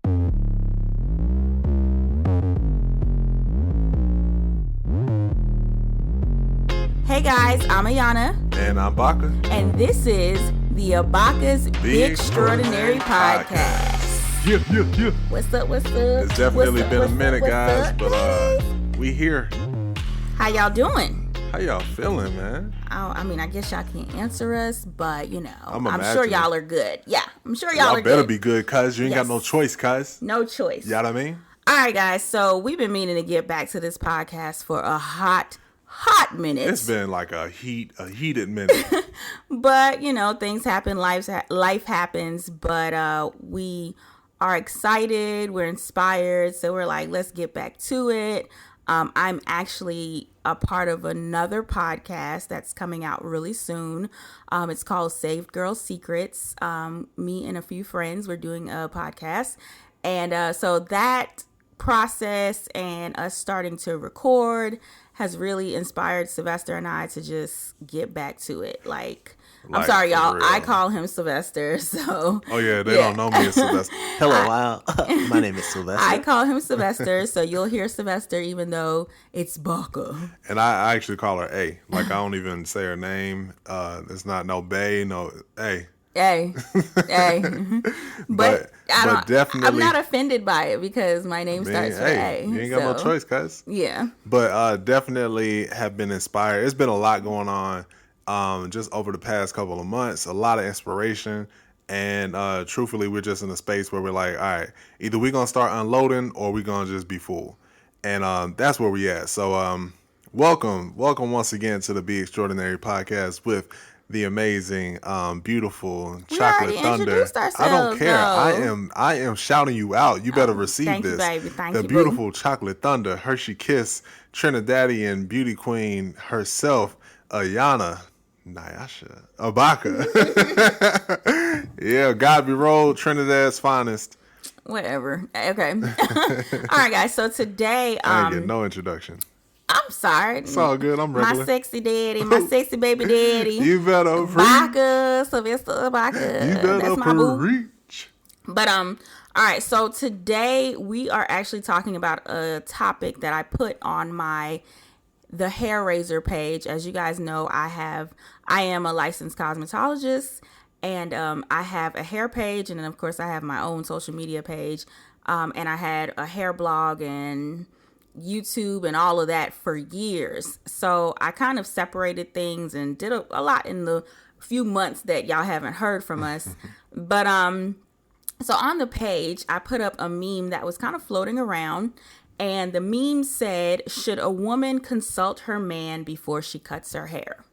Hey guys, I'm Ayana. And I'm Abakah. And this is the Abakahs Big Extraordinary Podcast. Yeah. What's up? It's definitely been a minute, guys, but we here. How y'all doing? How y'all feeling, man? I guess y'all can't answer us, but I'm imagining. sure y'all are good. Yeah, I'm sure y'all are good. Y'all better be good, cuz you ain't got no choice, cuz. No choice. You know what I mean? All right, guys, so we've been meaning to get back to this podcast for a hot minute. It's been like a heated minute. But, things happen, life happens, but we are excited, we're inspired, so we're like, let's get back to it. I'm actually a part of another podcast that's coming out really soon. It's called Saved Girl Secrets. Me and a few friends, we're doing a podcast. And so that process and us starting to record has really inspired Sylvester and I to just get back to it. I'm sorry, y'all. I call him Sylvester, so... Oh, yeah, they don't know me as Sylvester. Hello, my name is Sylvester. I call him Sylvester, so you'll hear Sylvester even though it's Abakah. And I actually call her A. I don't even say her name. It's not no Bay, no A. Hey. But definitely, I'm not offended by it because my name starts with A. You ain't got no choice, cuz. Yeah. But definitely have been inspired. It's been a lot going on just over the past couple of months. A lot of inspiration. And truthfully, we're just in a space where we're like, all right, either we're going to start unloading or we're going to just be full. And that's where we at. So welcome once again to the Be Extraordinary Podcast with the amazing, beautiful Chocolate Thunder. I don't care. Though. I am shouting you out. You better receive thank this. You, baby. Thank the you, beautiful boo. Chocolate Thunder, Hershey Kiss, Trinidadian beauty queen herself, Ayana Abakah. Yeah, God be rolled, Trinidad's finest. Whatever. Okay. All right, guys. So today, I ain't get no introduction. I'm sorry. It's all good. I'm regular. My sexy daddy, my sexy baby daddy. You better preach. Abakah, Sylvester Abakah. You better That's my preach. But all right. So today we are actually talking about a topic that I put on the hair raiser page. As you guys know, I am a licensed cosmetologist, and I have a hair page, and then of course I have my own social media page, and I had a hair blog and YouTube and all of that for years. So I kind of separated things and did a lot in the few months that y'all haven't heard from us. But so on the page, I put up a meme that was kind of floating around, and the meme said, "Should a woman consult her man before she cuts her hair?"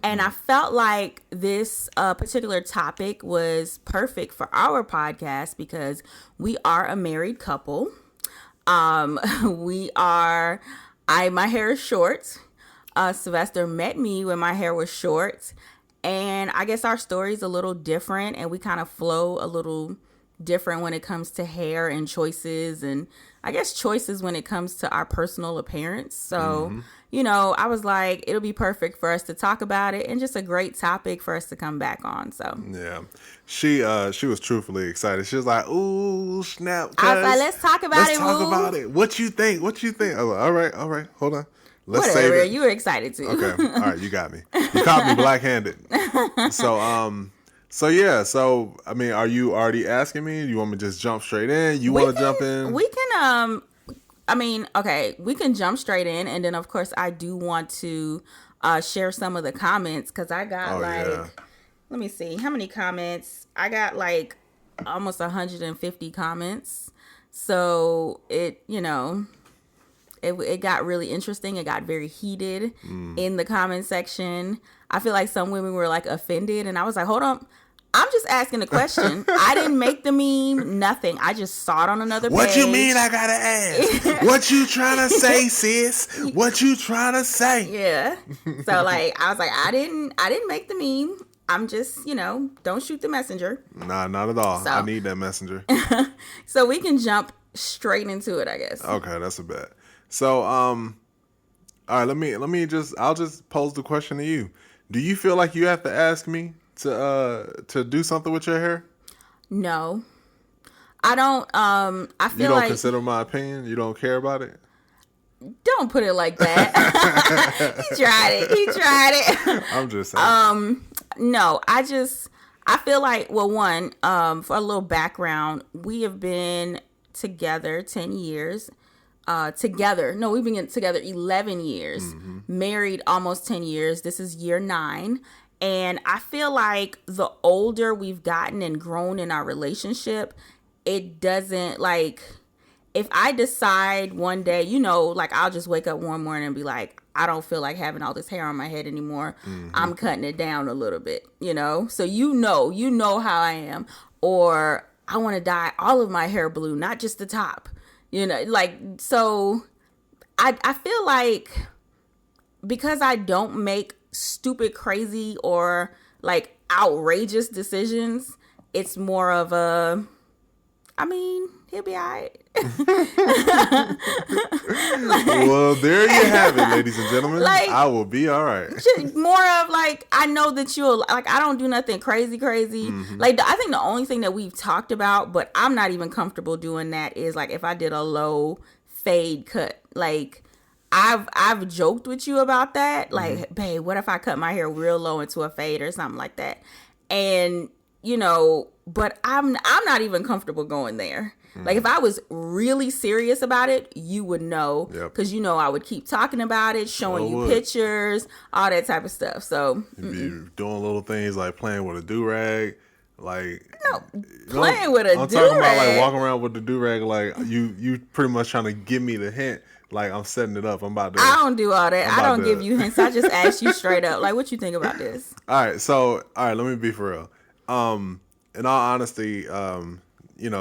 And I felt like this particular topic was perfect for our podcast because we are a married couple. My hair is short. Sylvester met me when my hair was short, and I guess our story's a little different, and we kind of flow a little different when it comes to hair and choices, and I guess choices when it comes to our personal appearance. So, I was like, it'll be perfect for us to talk about it, and just a great topic for us to come back on. So yeah, she was truthfully excited. She was like, "Ooh, snap!" I was like, "Let's talk about it. Let's talk about it. What you think? I was like, all right. Hold on. Let's Whatever. save it. You were excited too. Okay. All right. You got me. You caught me black-handed. So yeah. So I mean, are you already asking me? You want me to just jump straight in? You want to jump in? We can. Okay. We can jump straight in, and then of course I do want to share some of the comments because I got let me see how many comments. I got like almost 150 comments. So it got really interesting. It got very heated in the comment section. I feel like some women were like offended, and I was like, hold on. I'm just asking a question. I didn't make the meme, nothing. I just saw it on another page. What you mean I gotta ask? What you trying to say, sis? What you trying to say? Yeah. So I was like, I didn't make the meme. I'm just, don't shoot the messenger. Nah, not at all. So, I need that messenger. So we can jump straight into it, I guess. Okay, that's a bet. So, all right, I'll just pose the question to you. Do you feel like you have to ask me to do something with your hair? No. I don't. I feel You don't like consider my opinion? You don't care about it? don't put it like that. He tried it. I'm just saying. No, I feel like, well, one, for a little background, we have been together 10 years. Together. No, we've been together 11 years. Mm-hmm. Married almost 10 years. This is year 9. And I feel like the older we've gotten and grown in our relationship, it doesn't, like, if I decide one day, like, I'll just wake up one morning and be like, I don't feel like having all this hair on my head anymore. Mm-hmm. I'm cutting it down a little bit, So you know how I am. Or I want to dye all of my hair blue, not just the top. So I feel like because I don't make stupid, crazy, or like outrageous decisions, it's more of a, he'll be all right. Well, there you have it, ladies and gentlemen. I will be all right. More of like, I know that you'll, like, I don't do nothing crazy. Mm-hmm. Like, I think the only thing that we've talked about, but I'm not even comfortable doing that, is like if I did a low fade cut. Like, I've joked with you about that. Like, mm-hmm. Babe, what if I cut my hair real low into a fade or something like that? And, but I'm not even comfortable going there. Like, if I was really serious about it, you would know. Because, I would keep talking about it, showing you pictures, all that type of stuff. So, you'd be doing little things like playing with a do-rag. Like, playing with a do-rag. I'm talking about, like, walking around with the do-rag. Like, you pretty much trying to give me the hint. Like, I'm setting it up. I don't do all that. I don't give you hints. I just ask you straight up. Like, what you think about this? All right, let me be for real. In all honesty,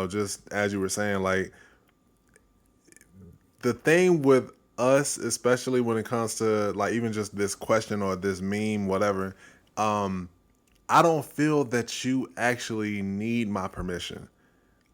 just as you were saying, like, the thing with us, especially when it comes to, like, even just this question or this meme, whatever, I don't feel that you actually need my permission.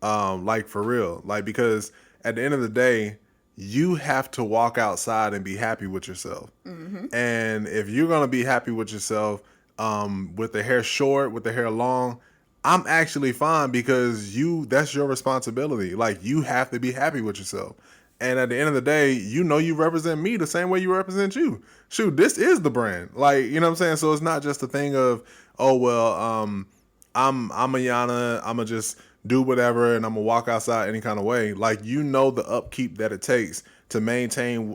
Like, for real. Like, because at the end of the day, you have to walk outside and be happy with yourself. Mm-hmm. And if you're going to be happy with yourself, with the hair short, with the hair long, I'm actually fine, because that's your responsibility. Like, you have to be happy with yourself. And at the end of the day, you represent me the same way you represent you. Shoot, this is the brand. Like, you know what I'm saying? So it's not just a thing of, oh, well, I'm Ayana, I'm going to just do whatever and I'm going to walk outside any kind of way. Like, the upkeep that it takes to maintain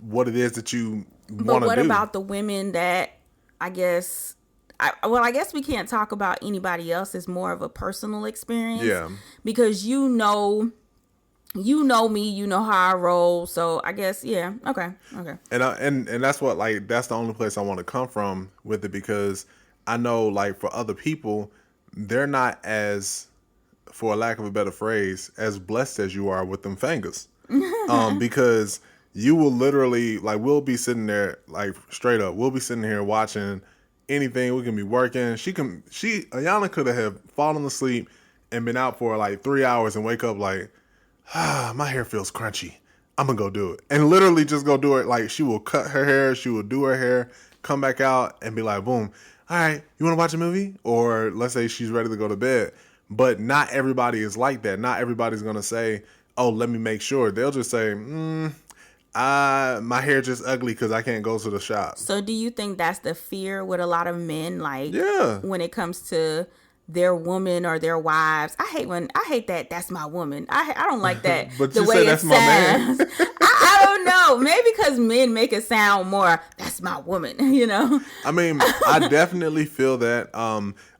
what it is that you want to do. But what about the women that, I guess we can't talk about anybody else. It's more of a personal experience. Yeah. Because you know me, you know how I roll. So I guess, yeah. Okay. And that's what, like, that's the only place I want to come from with it, because I know, like, for other people, they're not as, for a lack of a better phrase, as blessed as you are with them fingers. Because you will literally, like, we'll be sitting there, like, straight up, we'll be sitting here watching anything. We can be working. Ayana could have fallen asleep and been out for like 3 hours and wake up like, my hair feels crunchy. I'm gonna go do it. And literally just go do it. Like, she will cut her hair, she will do her hair, come back out and be like, boom, all right, you want to watch a movie? Or let's say she's ready to go to bed. But not everybody is like that. Not everybody's gonna say, oh, let me make sure. They'll just say, my hair just ugly because I can't go to the shop. So do you think that's the fear with a lot of men? Like, yeah, when it comes to their woman or their wives, I hate that. That's my woman. I don't like that. But the you way say that's my man. I don't know. Maybe because men make it sound more, that's my woman. I mean, I definitely feel that.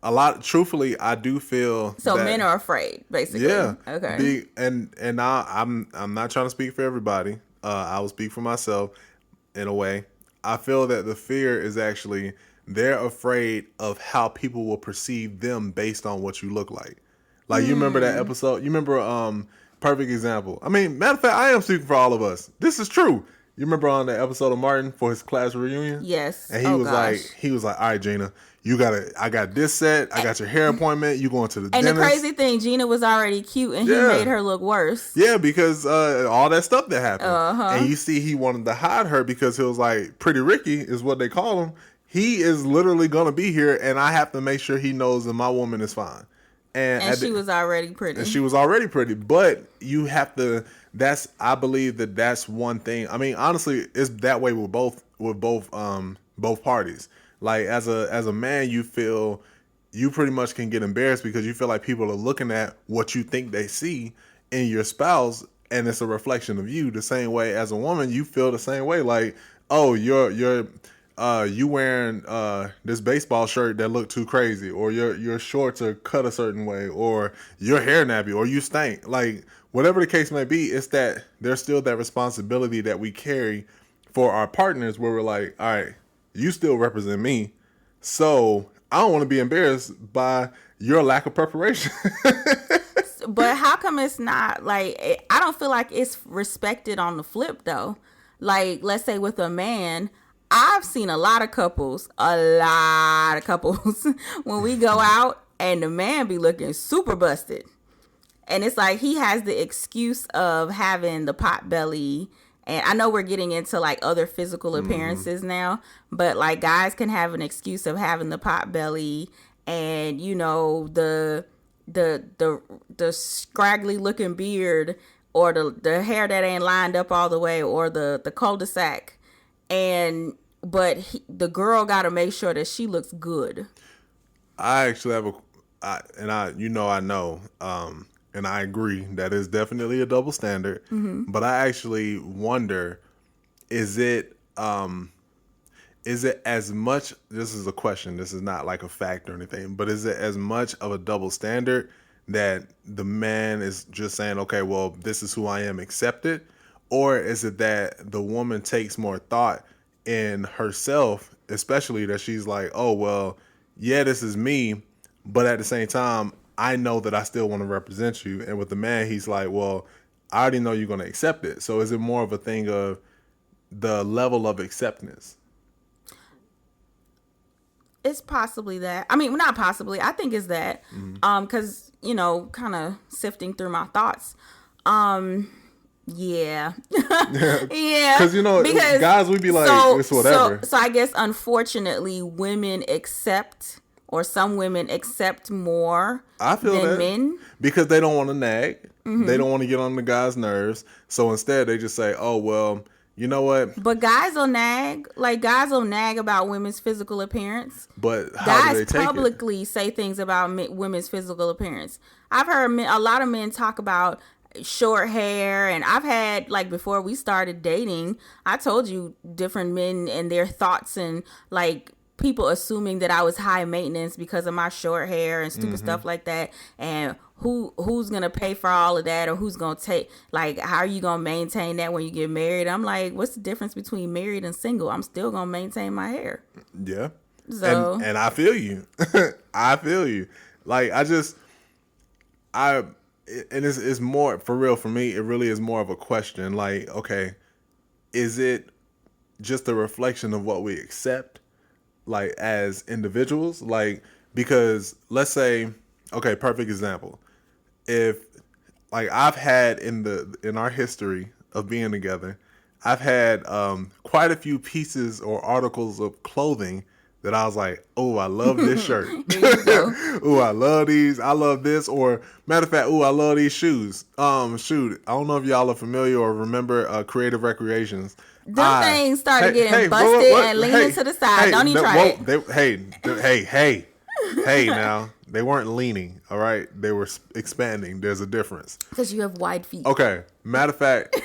A lot. Truthfully, I do feel. So that, men are afraid, basically. Yeah. Okay. And now I'm not trying to speak for everybody. I will speak for myself in a way. I feel that the fear is actually they're afraid of how people will perceive them based on what you look like. Like, you remember that episode? You remember, perfect example. I mean, matter of fact, I am speaking for all of us. This is true. You remember on the episode of Martin for his class reunion? Yes. And he was like, all right, Gina, I got this set. I got your hair appointment. You going to the dentist. And the crazy thing, Gina was already cute and he made her look worse. Yeah, because all that stuff that happened. Uh-huh. And you see, he wanted to hide her because he was like, Pretty Ricky is what they call him. He is literally going to be here and I have to make sure he knows that my woman is fine. And she was already pretty. And she was already pretty. But you have to. I believe that's one thing. I mean, honestly, it's that way with both parties. Like as a man, you feel you pretty much can get embarrassed because you feel like people are looking at what you think they see in your spouse, and it's a reflection of you. The same way as a woman, you feel the same way. Like, oh, you wearing this baseball shirt that look too crazy, or your shorts are cut a certain way, or your hair nappy, or you stink. Like whatever the case may be, it's that there's still that responsibility that we carry for our partners, where we're like, all right, you still represent me, so I don't want to be embarrassed by your lack of preparation. But how come it's not like, I don't feel like it's respected on the flip though. Like, let's say with a man, I've seen a lot of couples when we go out and the man be looking super busted. And it's like he has the excuse of having the pot belly. And I know we're getting into like other physical appearances now, but like guys can have an excuse of having the pot belly and, you know, the scraggly looking beard, or the hair that ain't lined up all the way, or the cul-de-sac. And the girl got to make sure that she looks good. I actually have and I agree that is definitely a double standard. Mm-hmm. But I actually wonder, is it as much, this is a question, this is not like a fact or anything, but is it as much of a double standard that the man is just saying, okay, well, this is who I am, accept it? Or is it that the woman takes more thought in herself, especially that she's like, oh, well, yeah, this is me, but at the same time, I know that I still want to represent you. And with the man, he's like, well, I already know you're going to accept it. So is it more of a thing of the level of acceptance? It's possibly that. I mean, not possibly. I think it's that. Because, you know, kind of sifting through my thoughts. Yeah. Yeah. Because, you know, guys, we be like, it's whatever. So I guess, unfortunately, women accept, or some women accept more than men. Because they don't want to nag. Mm-hmm. They don't want to get on the guy's nerves. So instead, they just say, oh, well, you know what? But guys will nag. Like, guys will nag about women's physical appearance. But how guys do they take publicly say things about women's physical appearance. I've heard a lot of men talk about short hair, and I've had, like, before we started dating, I told you different men and their thoughts, and like people assuming that I was high maintenance because of my short hair and stupid stuff like that. And who's gonna pay for all of that, or who's gonna take, like, how are you gonna maintain that when you get married? I'm like, what's the difference between married and single? I'm still gonna maintain my hair. Yeah. So and I feel you. I feel you. Like, it's more, for real, for me, it really is more of a question. Like, okay, is it just a reflection of what we accept, like, as individuals? Like, because let's say, okay, perfect example. If, like, I've had in our history of being together, I've had quite a few pieces or articles of clothing that I was like, oh, I love this shirt. Oh, I love these. I love this. Or matter of fact, oh, I love these shoes. Shoot, I don't know if y'all are familiar or remember Creative Recreations. Them things started getting busted and leaning to the side. Don't even try it. Hey, now, they weren't leaning, all right? They were expanding. There's a difference. Because you have wide feet. Okay. Matter of fact,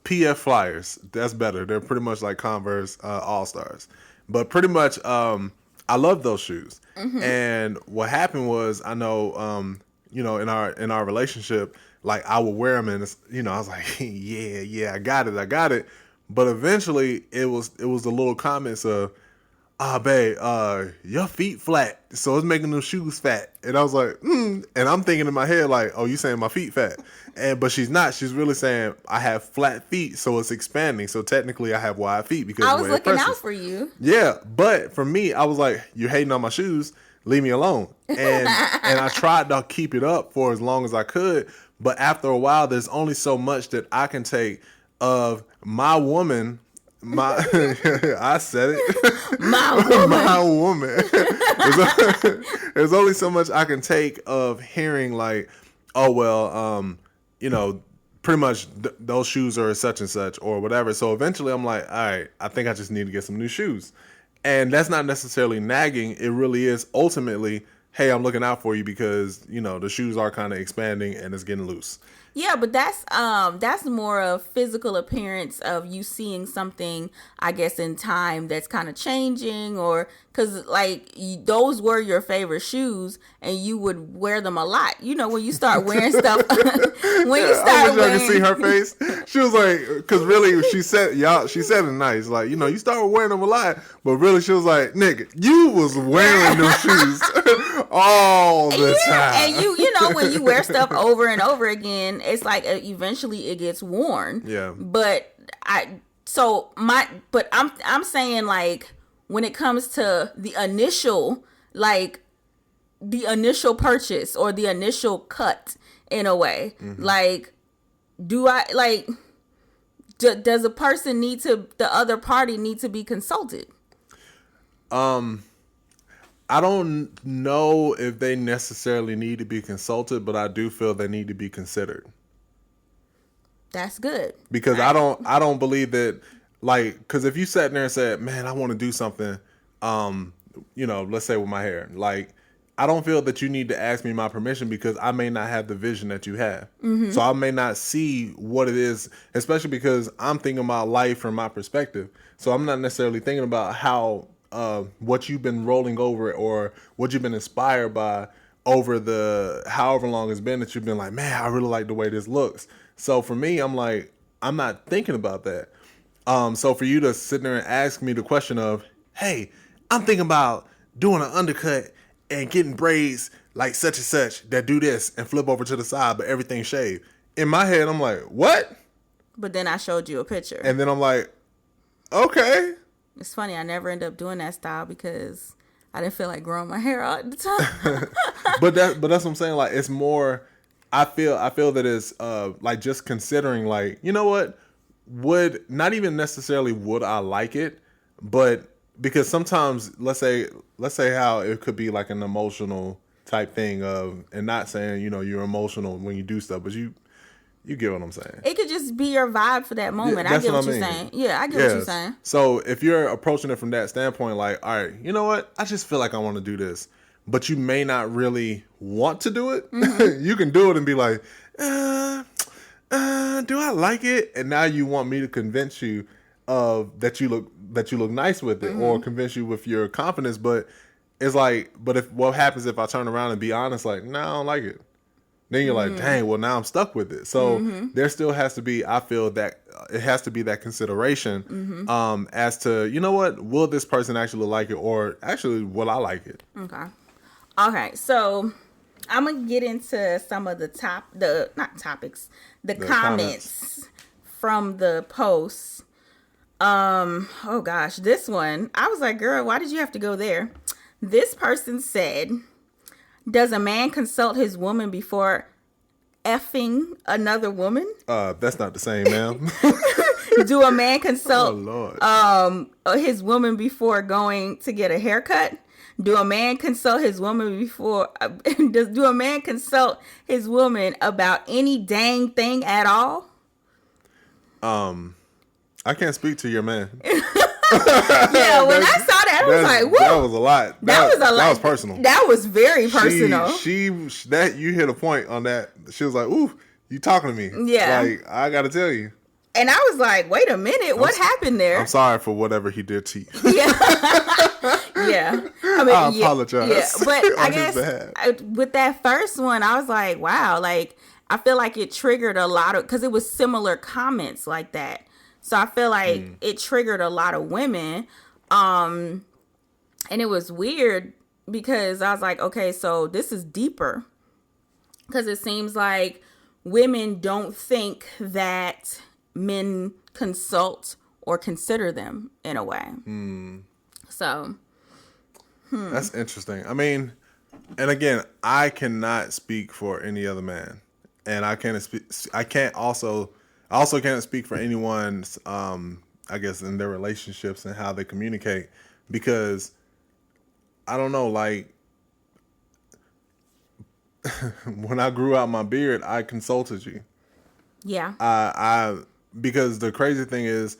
PF Flyers, that's better. They're pretty much like Converse All-Stars. But pretty much, I love those shoes. Mm-hmm. And what happened was, I know, you know, in our relationship, like, I would wear them, and, you know, I was like, yeah, I got it. But eventually, it was the little comments of, babe, your feet flat, so it's making them shoes fat. And I was like, and I'm thinking in my head, like, oh, you saying my feet fat? But she's not. She's really saying I have flat feet, so it's expanding. So technically, I have wide feet because I was looking out for you. Yeah, but for me, I was like, you're hating on my shoes. Leave me alone. And I tried to keep it up for as long as I could. But after a while, there's only so much that I can take of my woman My, I said it. My woman. My woman. There's only so much I can take of hearing like, oh well, pretty much those shoes are such and such or whatever. So eventually, I'm like, all right, I think I just need to get some new shoes, and that's not necessarily nagging. It really is ultimately, hey, I'm looking out for you because the shoes are kind of expanding and it's getting loose. Yeah, but that's more of physical appearance of you seeing something, I guess, in time that's kind of changing, or because like those were your favorite shoes and you would wear them a lot. When you start wearing stuff, when you start I wish I could see her face. She was like, because really she said it nice, like you start wearing them a lot, but really she was like, nigga, you was wearing them shoes all the time. And when you wear stuff over and over again, it's like eventually it gets worn. Yeah. But I'm saying like when it comes to the initial purchase or the initial cut in a way, like does the other party need to be consulted? I don't know if they necessarily need to be consulted, but I do feel they need to be considered. That's good. Because I don't believe that, like, because if you sat there and said, man, I want to do something, let's say with my hair, like, I don't feel that you need to ask me my permission because I may not have the vision that you have. Mm-hmm. So I may not see what it is, especially because I'm thinking about life from my perspective. So I'm not necessarily thinking about how, what you've been rolling over or what you've been inspired by over the however long it's been that you've been like, man, I really like the way this looks. So for me, I'm like, I'm not thinking about that. So for you to sit there and ask me the question of, hey, I'm thinking about doing an undercut and getting braids like such and such that do this and flip over to the side, but everything shaved. In my head, I'm like, what? But then I showed you a picture. And then I'm like, okay. It's funny, I never end up doing that style because I didn't feel like growing my hair out at the time. But that's what I'm saying. Like, it's more, I feel that it's like just considering, like, you know what, would not even necessarily would I like it, but because sometimes let's say how it could be like an emotional type thing of, and not saying you're emotional when you do stuff, but you get what I'm saying. It could just be your vibe for that moment. Yeah, I get what you're saying. Yeah, I get what you're saying. So if you're approaching it from that standpoint, like, all right, you know what, I just feel like I want to do this, but you may not really want to do it. Mm-hmm. You can do it and be like, do I like it? And now you want me to convince you that you look nice with it, mm-hmm. or convince you with your confidence. But it's like, what happens if I turn around and be honest, like, no, I don't like it? Then you're like, dang, well, now I'm stuck with it. So there still has to be, I feel that it has to be that consideration as to, you know what, will this person actually like it, or actually will I like it? Okay. So I'm going to get into some of the comments from the posts. Oh gosh, this one, I was like, girl, why did you have to go there? This person said, does a man consult his woman before effing another woman? That's not the same, ma'am. Do a man consult his woman before going to get a haircut? Do a man consult his woman before? Do a man consult his woman about any dang thing at all? I can't speak to your man. Yeah, when I saw that, I was like, whoa. That was a lot. That was personal. That was very personal. That you hit a point on that. She was like, ooh, you talking to me. Yeah. Like, I got to tell you. And I was like, wait a minute, what happened there? I'm sorry for whatever he did to you. Yeah. Yeah. I apologize. Yeah. But I guess with that first one, I was like, wow, like, I feel like it triggered a lot of, because it was similar comments like that. So I feel like it triggered a lot of women. And it was weird because I was like, okay, so this is deeper. Because it seems like women don't think that men consult or consider them in a way. So. That's interesting. I mean, and again, I cannot speak for any other man. And I also can't speak for anyone's I guess, in their relationships and how they communicate. Because I don't know, like when I grew out my beard, I consulted you. Yeah. I because the crazy thing is,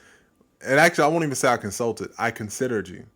and actually I won't even say I consulted. I considered you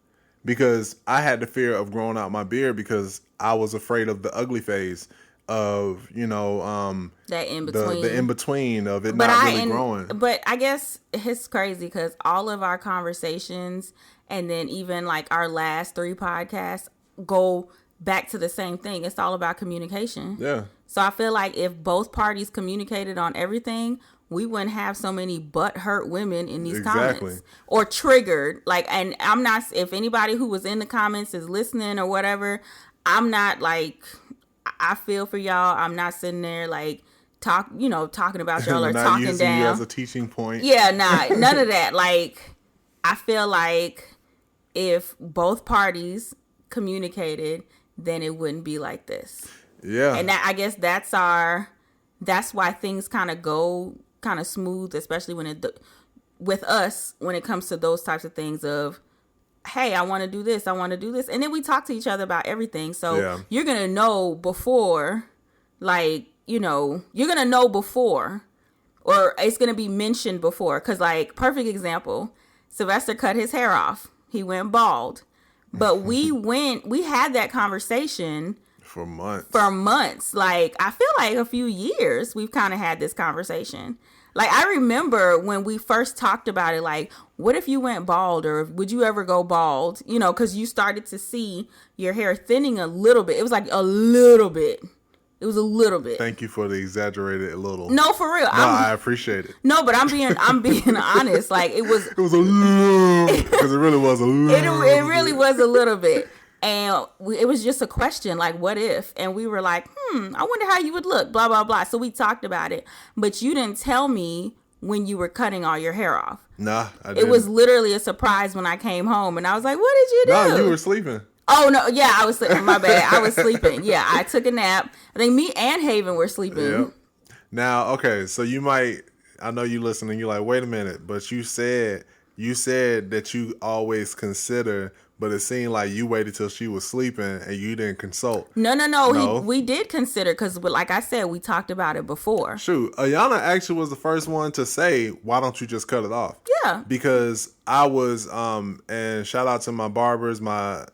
because I had the fear of growing out my beard because I was afraid of the ugly phase of That in between. the in between of it not really growing. But I guess it's crazy because all of our conversations and then even like our last 3 podcasts go back to the same thing. It's all about communication. Yeah. So I feel like if both parties communicated on everything, we wouldn't have so many butthurt women in these comments or triggered. Like, and I'm not, if anybody who was in the comments is listening or whatever, I'm not like, I feel for y'all. I'm not sitting there like talking about y'all or not talking using down you as a teaching point. Yeah, nah, none of that. Like, I feel like if both parties communicated, then it wouldn't be like this. Yeah. And I guess that's why things kind of go kind of smooth, especially with us when it comes to those types of things of, hey, I want to do this. And then we talk to each other about everything. So you're going to know before, like, you're going to know before, or it's going to be mentioned before. Because, like, perfect example, Sylvester cut his hair off. He went bald. But we had that conversation for months. Like, I feel like a few years we've kind of had this conversation. Like, I remember when we first talked about it, like, what if you went bald, or would you ever go bald? Because you started to see your hair thinning a little bit. It was like a little bit. It was a little bit. Thank you for the exaggerated little. No, for real. No, I appreciate it. No, but I'm being honest. Like, it was. It was a little, because it really was a little. It really was a little bit. And it was just a question, like, what if? And we were like, I wonder how you would look, blah, blah, blah. So we talked about it. But you didn't tell me when you were cutting all your hair off. Nah, I didn't. It was literally a surprise when I came home. And I was like, what did you do? No, you were sleeping. Oh, no. Yeah, I was sleeping. My bad. I was sleeping. Yeah, I took a nap. I think me and Haven were sleeping. Yep. Now, okay, so I know you listening, you're like, wait a minute. But you said that you always consider, but it seemed like you waited till she was sleeping and you didn't consult. No. We did consider because, like I said, we talked about it before. Shoot, Ayana actually was the first one to say, why don't you just cut it off? Yeah. Because I was, and shout out to my barbers, my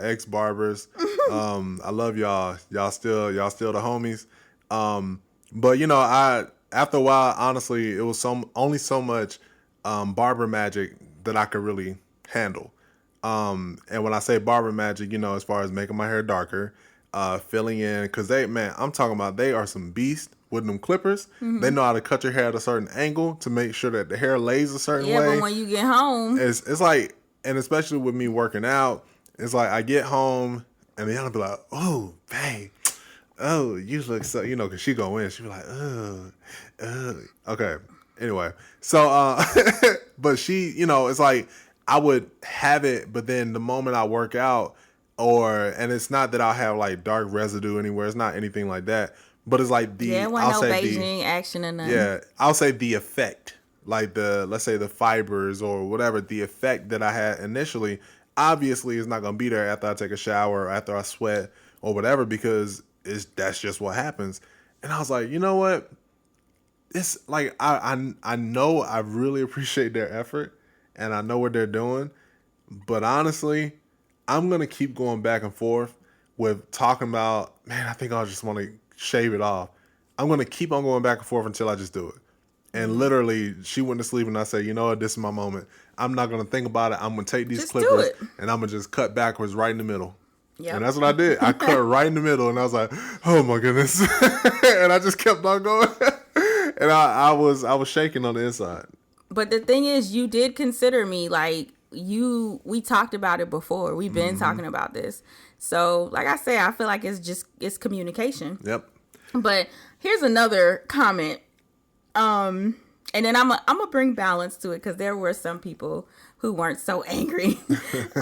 ex-barbers. I love y'all. Y'all still the homies. But, after a while, honestly, it was only so much barber magic that I could really handle. And when I say barber magic, as far as making my hair darker, filling in, because I'm talking about, they are some beasts with them clippers. Mm-hmm. They know how to cut your hair at a certain angle to make sure that the hair lays a certain way. Yeah, but when you get home, it's like, and especially with me working out, it's like I get home and then I'll be like, oh, babe, oh, you look so, because she go in, she be like, oh, okay. Anyway, so, but she, it's like, I would have it, but then the moment I work out, and it's not that I'll have like dark residue anywhere. It's not anything like that. But it's like I'll say Beijing action or nothing. Yeah, I'll say the effect, like let's say the fibers or whatever, the effect that I had initially, obviously is not going to be there after I take a shower or after I sweat or whatever, because that's just what happens. And I was like, you know what? It's like, I know I really appreciate their effort. And I know what they're doing. But honestly, I'm going to keep going back and forth with talking about, man, I think I just want to shave it off. I'm going to keep on going back and forth until I just do it. And literally, she went to sleep and I said, you know what, this is my moment. I'm not going to think about it. I'm going to take these clippers and I'm going to just cut backwards right in the middle. Yep. And that's what I did. I cut right in the middle and I was like, oh my goodness. And I just kept on going. And I was shaking on the inside. But the thing is, you did consider me, like, we talked about it before. We've been talking about this. So, like I say, I feel like it's communication. Yep. But here's another comment. And then I'm gonna bring balance to it because there were some people who weren't so angry.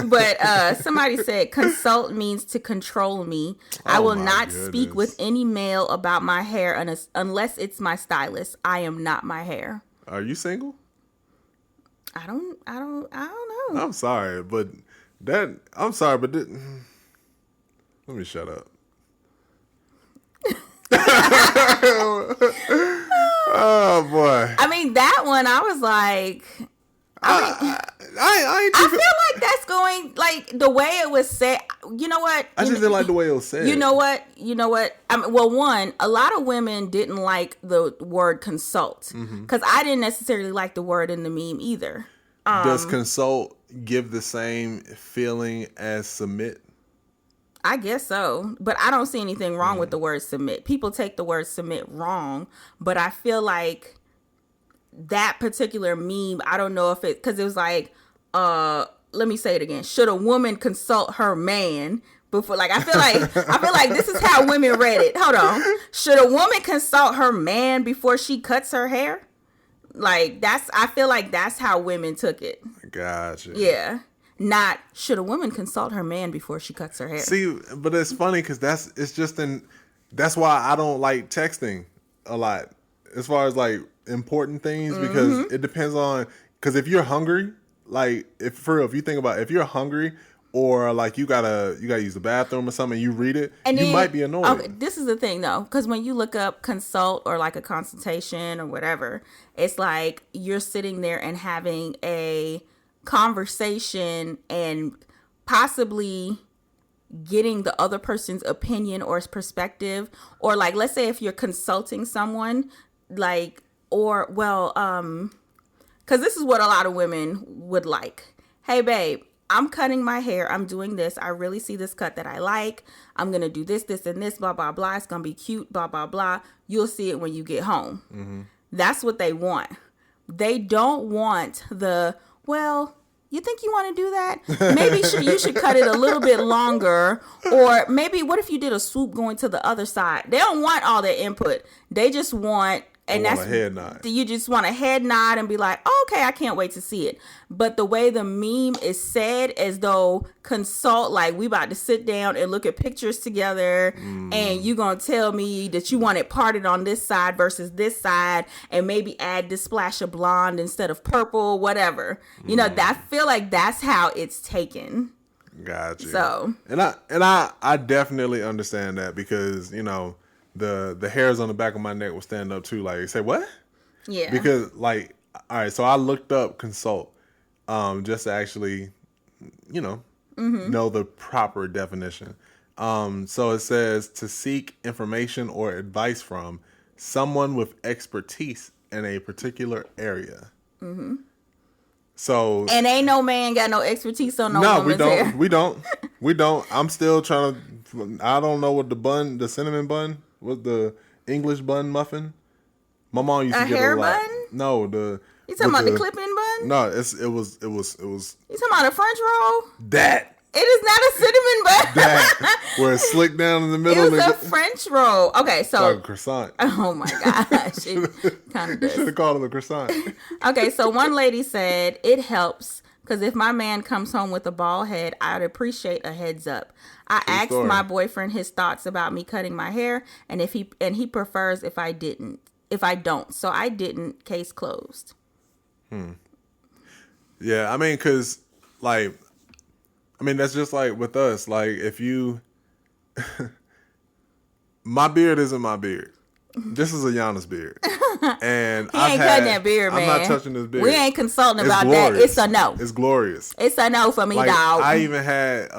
But somebody said, consult means to control me. I will not speak with any male about my hair unless it's my stylist. I am not my hair. Are you single? I don't know. I'm sorry, but let me shut up. Oh boy. I mean, that one, I was like, I feel like that's going, like, the way it was said. You know what? I just didn't like the way it was said. You know what? I mean, well, one, a lot of women didn't like the word consult because I didn't necessarily like the word in the meme either. Does consult give the same feeling as submit? I guess so, but I don't see anything wrong with the word submit. People take the word submit wrong, but I feel like that particular meme, I don't know if it, because it was like, let me say it again. Should a woman consult her man before? Like, I feel like this is how women read it. Hold on. Should a woman consult her man before she cuts her hair? Like, I feel like that's how women took it. Gotcha. Yeah. Not, should a woman consult her man before she cuts her hair? See, but it's funny because that's why I don't like texting a lot as far as like important things because it depends on, because if you're hungry, like if you think about it, if you're hungry or like you gotta use the bathroom or something, you read it, and you might be annoyed. Okay, this is the thing though, because when you look up consult or like a consultation or whatever, it's like you're sitting there and having a conversation and possibly getting the other person's opinion or perspective, or like, let's say if you're consulting someone, like, or because this is what a lot of women would like. Hey babe, I'm cutting my hair, I'm doing this, I really see this cut that I like, I'm gonna do this and this, blah blah blah, it's gonna be cute, blah blah blah, you'll see it when you get home. That's what they want. They don't want the, well, you think you want to do that? Maybe you should cut it a little bit longer. Or maybe what if you did a swoop going to the other side? They don't want all their input. They just want, and that's a head nod. You just want a head nod and be like, oh, okay, I can't wait to see it. But the way the meme is said, as though consult, like we about to sit down and look at pictures together, and you gonna tell me that you want it parted on this side versus this side, and maybe add this splash of blonde instead of purple, whatever. You know, I feel like that's how it's taken. Gotcha. So, and I definitely understand that because you know the hairs on the back of my neck will stand up too. Like, say what? Yeah. Because like, all right, so I looked up consult, just to actually, you know, know the proper definition. So it says to seek information or advice from someone with expertise in a particular area. So, and ain't no man got no expertise on no woman's hair. We don't. I'm still trying to. I don't know what the cinnamon bun, what the English bun muffin. My mom used to get hair a lot. bun? No, You talking about the clipping bun? No, it was. You talking about a French roll? That. It is not a cinnamon bun. That where it's slick down in the middle. It was a French roll. Okay, so like a croissant. Oh my gosh, it kind of You does. should have called it a croissant. Okay, so one lady said it helps because if my man comes home with a bald head, I'd appreciate a heads up. I asked my boyfriend his thoughts about me cutting my hair, and he prefers if I don't. So I didn't. Case closed. Yeah, I mean, because like. I mean, that's just like with us. Like, if you... my beard isn't my beard. This is Ayana's beard. And he ain't cutting that beard, man. I'm not touching this beard. We ain't consulting about that. It's a no. It's glorious. It's a no for me, like, dog. I even had,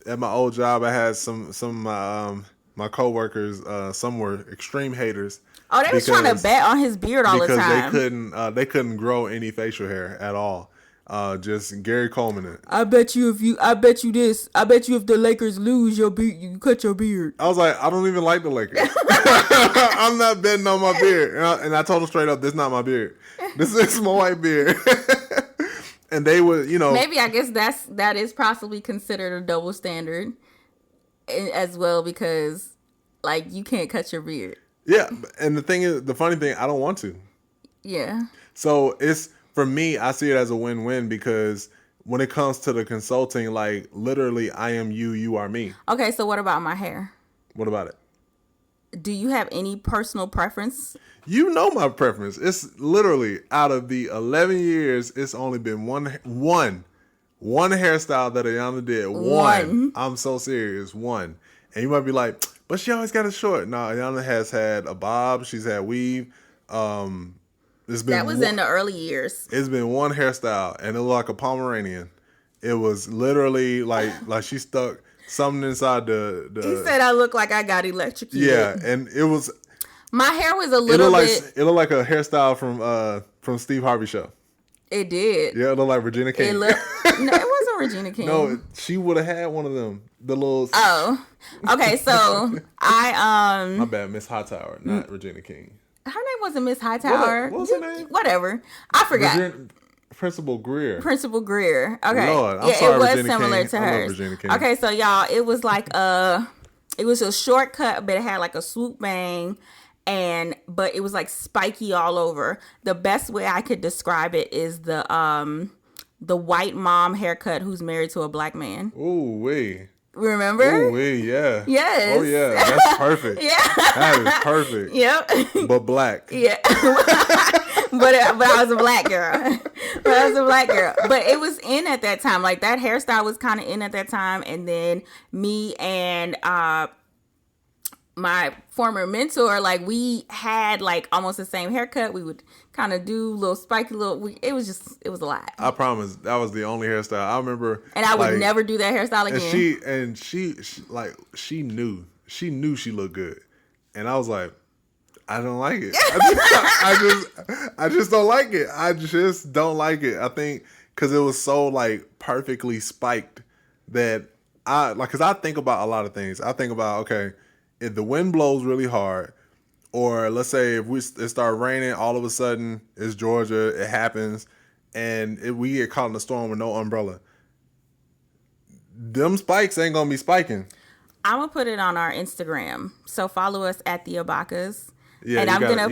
at my old job, I had some of my coworkers, some were extreme haters. Oh, they was trying to bet on his beard all the time. Because they couldn't grow any facial hair at all. Just Gary Coleman it. I bet you if the Lakers lose your beard, you cut your beard. I was like, I don't even like the Lakers. I'm not betting on my beard. And I told him straight up, this is not my beard. This is my white beard. And they would, you know. Maybe I guess that is possibly considered a double standard as well because, like, you can't cut your beard. Yeah. And the funny thing, I don't want to. Yeah. So for me, I see it as a win-win because when it comes to the consulting, like literally, I am you, you are me. Okay, so what about my hair? What about it? do you have any personal preference? You know my preference. It's literally out of the 11 years, it's only been one hairstyle that Ayana did. One. I'm so serious. One. And you might be like, but she always got it short. No, Ayana has had a bob. She's had weave. That was in the early years. It's been one hairstyle, and it looked like a Pomeranian. It was literally like she stuck something inside the. He said I look like I got electrocuted. Yeah, and it was. My hair was a little bit. It looked like a hairstyle from Steve Harvey show. It did. Yeah, it looked like Regina King. No, it wasn't Regina King. No, she would have had one of them. The little. Oh, okay. So I My bad, Miss Hightower, not Regina King. Her name wasn't Miss Hightower. What was her name? Whatever. I forgot. Principal Greer. Principal Greer. Okay. Lord, I'm sorry, it was Regina similar King. to I love hers. Regina King. Okay, so y'all, it was like it was a shortcut, but it had like a swoop bang, but it was like spiky all over. The best way I could describe it is the white mom haircut who's married to a black man. Ooh wee. Remember? Ooh wee, yeah. Yes. Oh yeah, that's perfect. Yeah. That is perfect. Yep. But black. Yeah. but I was a black girl. But it was in at that time. Like that hairstyle was kind of in at that time. And then me and my former mentor, like we had like almost the same haircut. We would kind of do little spiky it was a lot. I promise that was the only hairstyle I remember. And I would never do that hairstyle again. And she knew she looked good, and I was like, I don't like it. I just don't like it. I just don't like it. I think because it was so like perfectly spiked that because I think about a lot of things. I think about, okay, if the wind blows really hard, or let's say if it started raining, all of a sudden it's Georgia, it happens, and we get caught in a storm with no umbrella, them spikes ain't gonna be spiking. I'm gonna put it on our Instagram, so follow us at the Abakahs. Yeah, and I'm gonna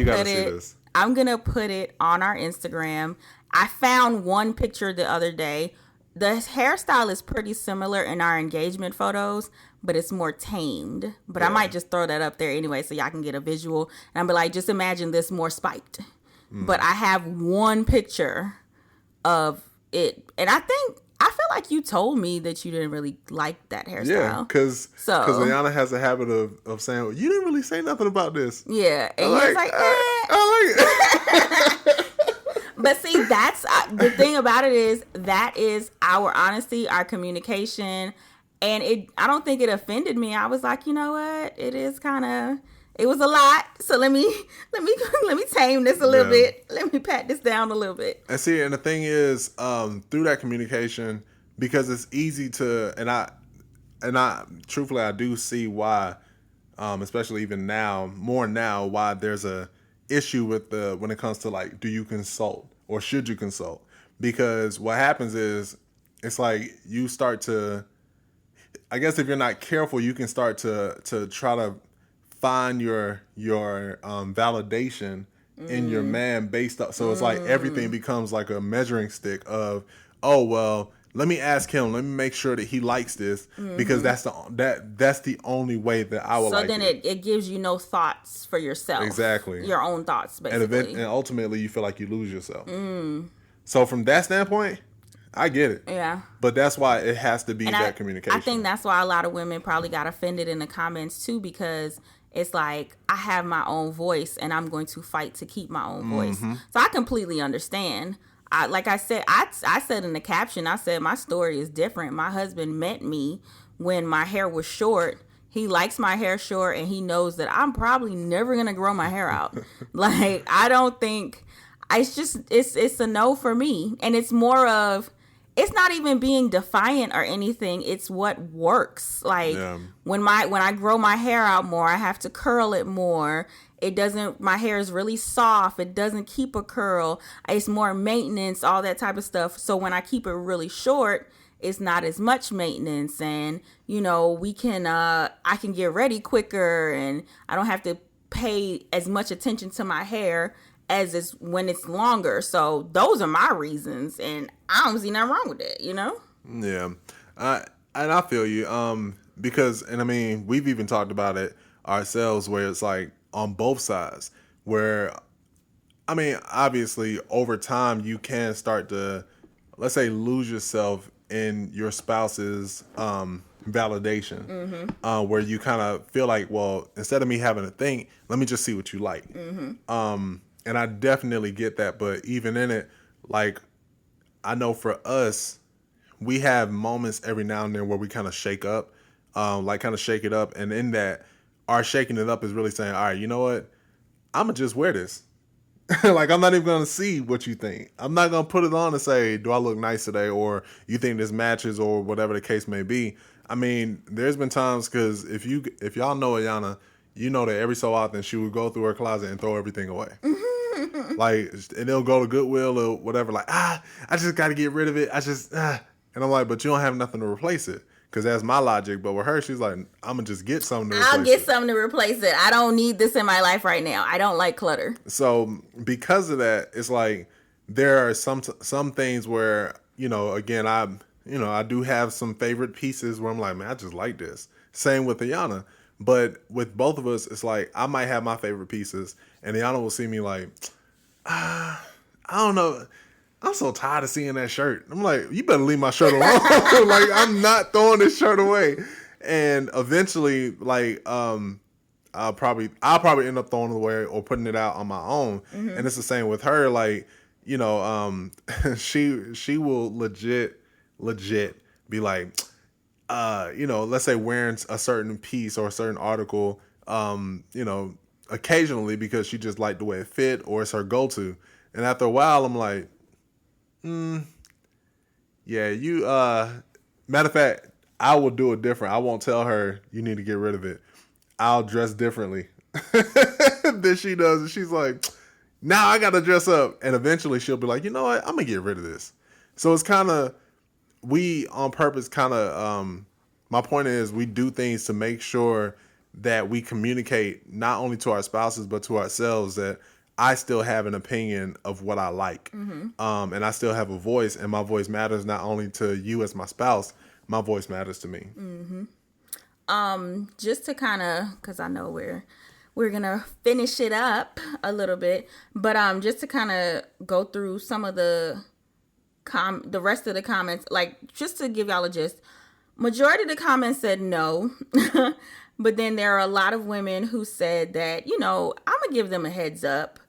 put it on our Instagram. I found one picture the other day. The hairstyle is pretty similar in our engagement photos, but it's more tamed. But I might just throw that up there anyway so y'all can get a visual. And I'll be like, just imagine this more spiked. But I have one picture of it. And I feel like you told me that you didn't really like that hairstyle. Yeah, because Ayana has a habit of saying, well, you didn't really say nothing about this. Yeah. And he's like, I like it. But see, that's the thing about it is that is our honesty, our communication. And I don't think it offended me. I was like, you know what? It was a lot. So let me tame this a little bit. Let me pat this down a little bit. And see, and the thing is, through that communication, because it's easy to, and I truthfully, I do see why, especially even now, more now, why there's a issue with when it comes to like, do you consult or should you consult? Because what happens is, it's like you start to, I guess if you're not careful, you can start to try to find your validation in your man based up. So it's like everything becomes like a measuring stick of, oh well, let me ask him, let me make sure that he likes this because that's the only way that I will like it. So then it gives you no thoughts for yourself. Exactly. Your own thoughts, basically. And ultimately you feel like you lose yourself. So from that standpoint, I get it. Yeah. But that's why it has to be that communication. I think that's why a lot of women probably got offended in the comments too, because it's like, I have my own voice and I'm going to fight to keep my own voice. So I completely understand. Like I said, I said in the caption, I said, my story is different. My husband met me when my hair was short. He likes my hair short and he knows that I'm probably never going to grow my hair out. Like, I don't think, it's a no for me. And it's more of, it's not even being defiant or anything. It's what works. Like when I grow my hair out more, I have to curl it more. My hair is really soft. It doesn't keep a curl. It's more maintenance, all that type of stuff. So when I keep it really short, it's not as much maintenance. And, I can get ready quicker and I don't have to pay as much attention to my hair as is when it's longer. So those are my reasons. And I don't see nothing wrong with it, Yeah. And I feel you. Because, and I mean, we've even talked about it ourselves where it's like on both sides where, I mean, obviously over time you can start to, let's say, lose yourself in your spouse's validation, where you kind of feel like, well, instead of me having to think, let me just see what you like. And I definitely get that. But even in it, like, I know for us, we have moments every now and then where we kind of shake up, like kind of shake it up. And in that, our shaking it up is really saying, all right, you know what? I'm going to just wear this. Like, I'm not even going to see what you think. I'm not going to put it on and say, do I look nice today? Or you think this matches or whatever the case may be. I mean, there's been times because if y'all know Ayana, you know that every so often she would go through her closet and throw everything away. Like, and they'll go to Goodwill or whatever. Like, I just got to get rid of it. And I'm like, but you don't have nothing to replace it. Because that's my logic. But with her, she's like, I'm going to just get something to replace it. I'll get something to replace it. I don't need this in my life right now. I don't like clutter. So because of that, it's like there are some things where, you know, again, I do have some favorite pieces where I'm like, man, I just like this. Same with Ayana. But with both of us, it's like I might have my favorite pieces. And Ayana will see me like, I don't know. I'm so tired of seeing that shirt. I'm like, you better leave my shirt alone. Like, I'm not throwing this shirt away. And eventually, like, I'll probably end up throwing it away or putting it out on my own. And it's the same with her. Like, you know, she will legit be like, you know, let's say wearing a certain piece or a certain article, you know, occasionally because she just liked the way it fit or it's her go-to. And after a while, I'm like, yeah, you, matter of fact, I will do it different. I won't tell her you need to get rid of it. I'll dress differently than she does. And she's like, now I got to dress up. And eventually she'll be like, you know what? I'm going to get rid of this. So it's kind of, we on purpose kind of, my point is we do things to make sure that we communicate not only to our spouses, but to ourselves that I still have an opinion of what I like. And I still have a voice, and my voice matters not only to you as my spouse, my voice matters to me. Just to kind of, because I know we're going to finish it up a little bit, but just to kind of go through some of the rest of the comments, like just to give y'all a gist, majority of the comments said no. But then there are a lot of women who said that, you know, I'm going to give them a heads up.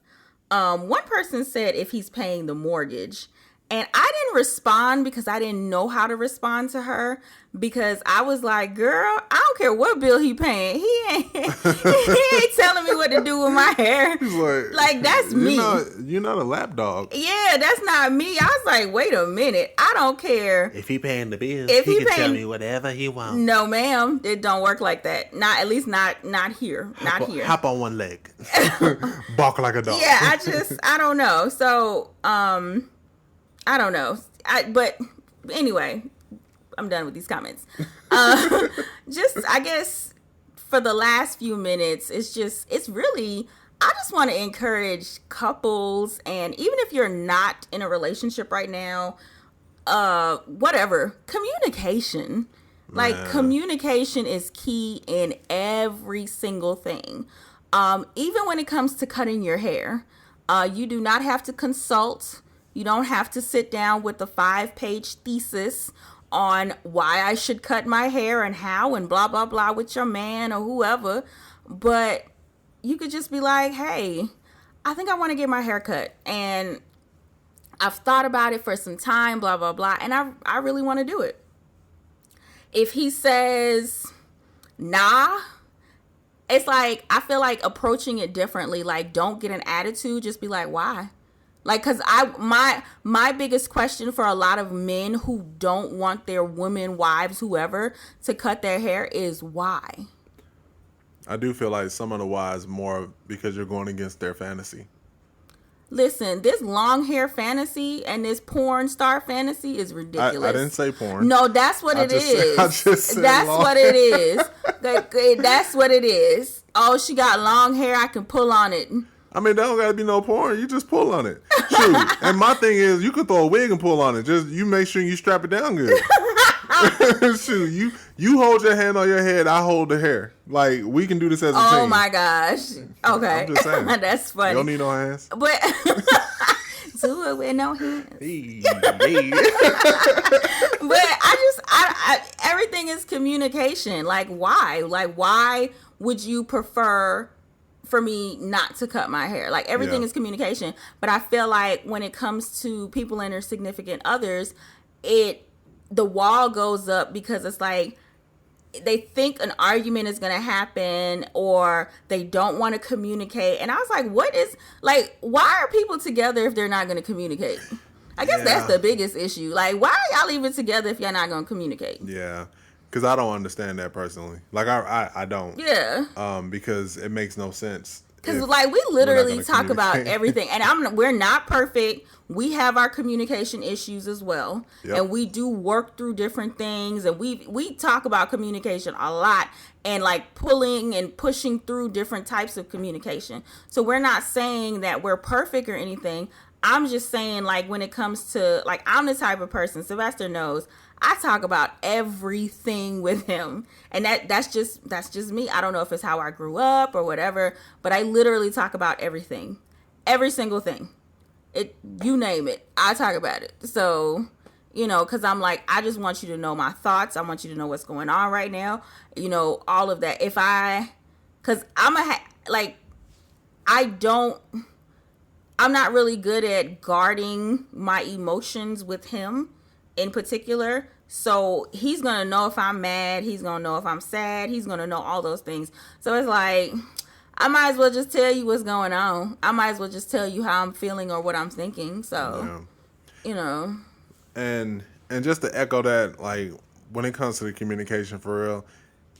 One person said if he's paying the mortgage, and I didn't respond because I didn't know how to respond to her, because I was like, girl, I don't care what bill he paying. He ain't telling me what to do with my hair. He's like that's me. You're not a lap dog. Yeah, that's not me. I was like, wait a minute. I don't care. If he paying the bills, he can tell me whatever he wants. No, ma'am. It don't work like that. Not, at least not here. Not here. Hop on one leg. Bark like a dog. Yeah, I don't know. So, I don't know. But anyway, I'm done with these comments. Just, I guess, for the last few minutes, it's really, I just want to encourage couples, and even if you're not in a relationship right now, whatever, communication. Like, communication is key in every single thing. Even when it comes to cutting your hair, you do not have to consult. You don't have to sit down with a 5-page thesis on why I should cut my hair and how and blah, blah, blah with your man or whoever. But you could just be like, hey, I think I want to get my hair cut. And I've thought about it for some time, blah, blah, blah. And I really want to do it. If he says, nah, it's like, I feel like approaching it differently. Like, don't get an attitude. Just be like, why? Like, because my biggest question for a lot of men who don't want their women, wives, whoever, to cut their hair is why? I do feel like some of the wives more because you're going against their fantasy. Listen, this long hair fantasy and this porn star fantasy is ridiculous. I didn't say porn. No, that's what it is. I just said that's long. what it is. That's what it is. Oh, she got long hair. I can pull on it. I mean, there don't gotta be no porn. You just pull on it. Shoot. And my thing is, you can throw a wig and pull on it. Just you make sure you strap it down good. Shoot, you hold your hand on your head, I hold the hair. Like, we can do this as a team. Oh my gosh. Okay. I'm just saying. That's funny. You don't need no hands. But do it with no hands. Hey. But I everything is communication. Like, why? Like, why would you prefer for me not to cut my hair? Like, everything is communication. But I feel like when it comes to people and their significant others, the wall goes up because it's like they think an argument is going to happen or they don't want to communicate. And I was like, why are people together if they're not going to communicate? I guess that's the biggest issue. Like, why are y'all even together if y'all not going to communicate? Yeah. Because I don't understand that personally. Like, I don't. Yeah. Because it makes no sense. Because, like, we literally talk about everything. And we're not perfect. We have our communication issues as well. Yep. And we do work through different things. And we talk about communication a lot. And, like, pulling and pushing through different types of communication. So we're not saying that we're perfect or anything. I'm just saying, like, when it comes to, like, I'm the type of person, Sylvester knows, I talk about everything with him. And that's just me. I don't know if it's how I grew up or whatever, but I literally talk about everything. Every single thing. You name it. I talk about it. So, you know, because I'm like, I just want you to know my thoughts. I want you to know what's going on right now. You know, all of that. Because I'm not really good at guarding my emotions with him in particular. So he's going to know if I'm mad. He's going to know if I'm sad. He's going to know all those things. So it's like, I might as well just tell you what's going on. I might as well just tell you how I'm feeling or what I'm thinking. So, you know. And just to echo that, like, when it comes to the communication for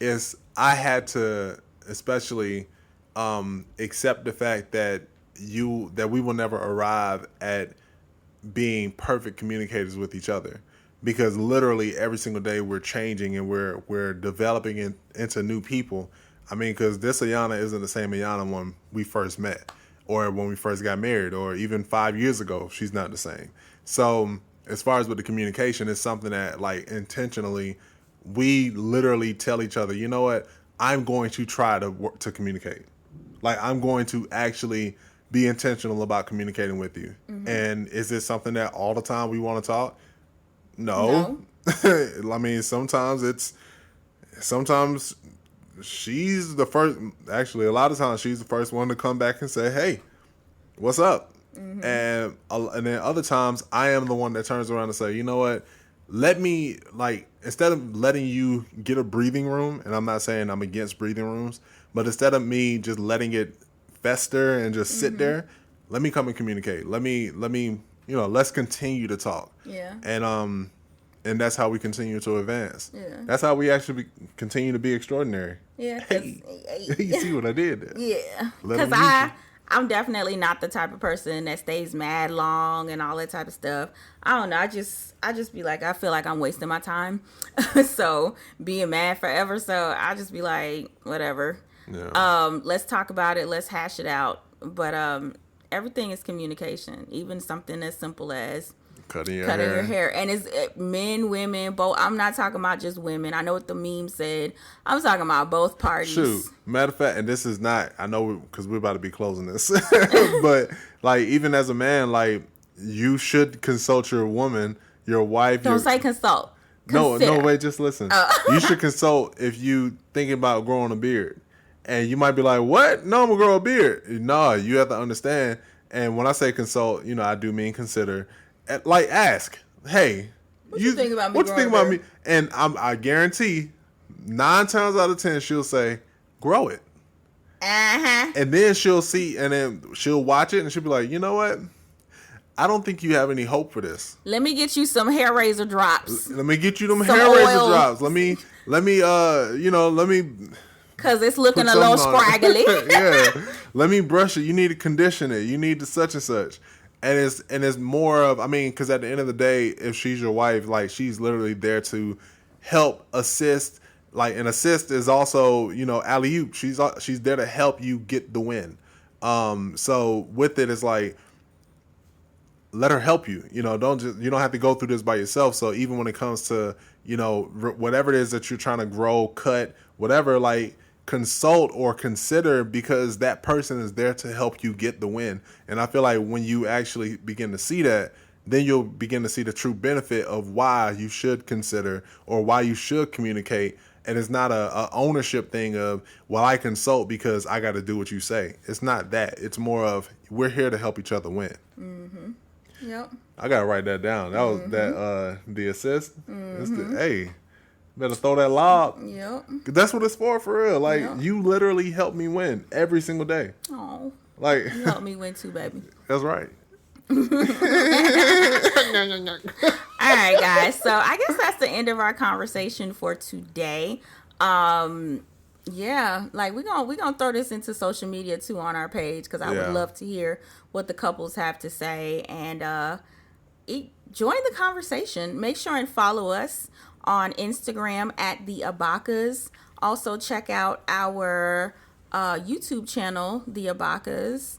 real, I had to especially accept the fact that we will never arrive at being perfect communicators with each other, because literally every single day we're changing and we're developing into new people. I mean, because this Ayana isn't the same Ayana when we first met or when we first got married or even 5 years ago. She's not the same. So as far as with the communication, it's something that, like, intentionally we literally tell each other, you know what, I'm going to try to communicate. Like, I'm going to actually be intentional about communicating with you. Mm-hmm. And is this something that all the time we want to talk? No. I mean, sometimes she's the first, actually a lot of times she's the first one to come back and say, hey, what's up? Mm-hmm. And then other times I am the one that turns around and say, you know what, let me, like, instead of letting you get a breathing room, and I'm not saying I'm against breathing rooms, but instead of me just letting it fester and just sit there, let me come and communicate. Let me, you know, let's continue to talk. Yeah. And that's how we continue to advance. Yeah. That's how we actually continue to be extraordinary. Yeah. Hey, you see what I did there? Yeah. Because I'm definitely not the type of person that stays mad long and all that type of stuff. I don't know. I just be like, I feel like I'm wasting my time. So being mad forever. So I just be like, whatever. Yeah. Let's talk about it. Let's hash it out. But everything is communication. Even something as simple as cutting your hair. And it's men, women, both. I'm not talking about just women. I know what the meme said. I'm talking about both parties. Shoot. Matter of fact, and this is not, I know because we're about to be closing this, but, like, even as a man, like, you should consult your woman, your wife. Don't say consult. Consider. No, wait, just listen. You should consult if you thinking about growing a beard. And you might be like, what? No, I'm going to grow a beard. No, you have to understand. And when I say consult, you know, I do mean consider. Like, ask, hey, what you think about me? What you think about me? And I guarantee 9 times out of 10 she'll say, grow it. Uh-huh. And then she'll see, and then she'll watch it, and she'll be like, you know what? I don't think you have any hope for this. Let me get you some hair razor drops. Let me get you them hair razor drops. Let me, because it's looking a little scraggly. Yeah. Let me brush it. You need to condition it. You need to such and such. And it's more of, I mean, because at the end of the day, if she's your wife, like, she's literally there to help assist. Like, an assist is also, you know, alley-oop. She's there to help you get the win. So with it, it's like, let her help you. You know, you don't have to go through this by yourself. So even when it comes to, you know, whatever it is that you're trying to grow, cut, whatever, like, consult or consider, because that person is there to help you get the win. And I feel like when you actually begin to see that, then you'll begin to see the true benefit of why you should consider or why you should communicate. And it's not a ownership thing of, well, I consult because I got to do what you say. It's not that. It's more of, we're here to help each other win. Mm-hmm. Yep. I got to write that down. That was the assist. Mm-hmm. Hey, better throw that lob. Yep. That's what it's for real. Like, yep. You literally help me win every single day. Oh. Like, you help me win too, baby. That's right. All right, guys. So I guess that's the end of our conversation for today. Yeah, like we're gonna throw this into social media too on our page, because I would love to hear what the couples have to say, and join the conversation. Make sure and follow us on Instagram at the Abakahs. Also check out our YouTube channel, the Abakahs.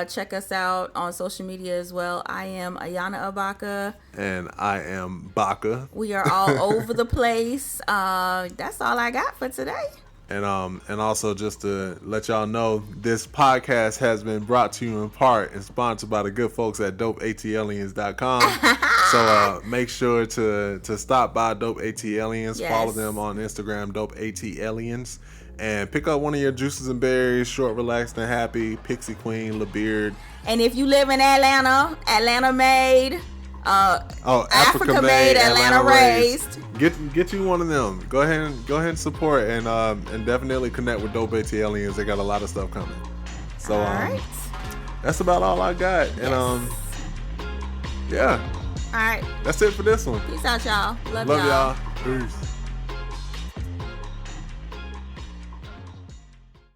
Check us out on social media as well. I am Ayana Abakah. And I am Baka. We are all over the place. That's all I got for today. And also just to let y'all know, this podcast has been brought to you in part and sponsored by the good folks at dopeataliens.com. So make sure to stop by Dope AT Aliens. Yes. Follow them on Instagram, Dope AT Aliens. And pick up one of your juices and berries, short, relaxed, and happy, Pixie Queen, LaBeard. And if you live in Atlanta made, Africa made, Atlanta raised. Get you one of them. Go ahead and support and definitely connect with Dope AT Aliens. They got a lot of stuff coming. So all right. That's about all I got. Yes. And yeah. All right. That's it for this one. Peace out, y'all. Love y'all. Peace.